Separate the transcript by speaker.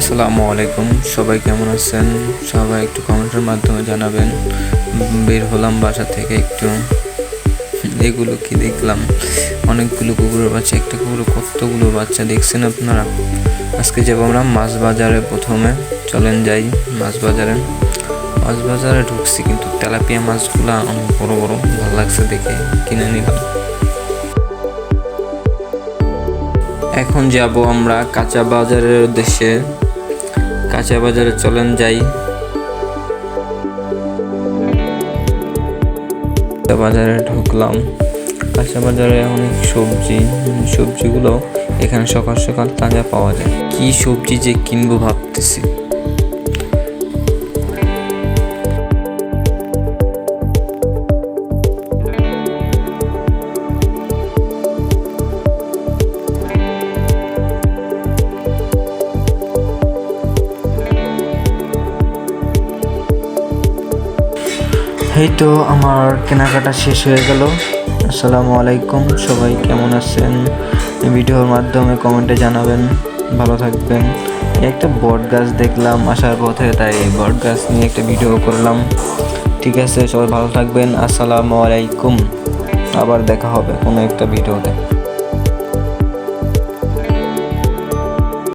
Speaker 1: আসসালামু আলাইকুম, সবাই কেমন আছেন? সবাই একটু কমেন্টের মাধ্যমে জানাবেন। বের হলাম বাসা থেকে একটু। এগুলো কি দেখলাম? অনেকগুলো কুকুরের বাচ্চা, একটা কুকুরে কতগুলো বাচ্চা দেখছেন আপনারা? আজকে যাবো আমরা মাছ বাজারে। প্রথমে চলেন যাই মাছ বাজারে। মাছ বাজারে ঢুকছি, কিন্তু তেলাপিয়া মাছগুলা অনেক বড় বড়, ভালো লাগছে দেখে কিনে নিলাম। এখন যাব আমরা কাঁচা বাজারের উদ্দেশ্যে। কাঁচা বাজারে চলেন যাই। বাজারে ঢুকলাম। কাঁচা বাজারে অনেক সবজিগুলো এখানে সকাল সকাল তাজা পাওয়া যায়। কি সবজি যে কিনবো ভাবতেছি। এই তো আমার কেনাকাটা শেষ হয়ে গেল। আসসালামু আলাইকুম, সবাই কেমন আছেন? ভিডিওর মাধ্যমে কমেন্টে জানাবেন। ভালো থাকবেন। একটা বট গাছ দেখলাম আসার পথে, তাই বট গাছ নিয়ে একটা ভিডিও করলাম। ঠিক আছে, সবাই ভালো থাকবেন। আসসালামু আলাইকুম। আবার দেখা হবে কোনো একটা ভিডিওতে।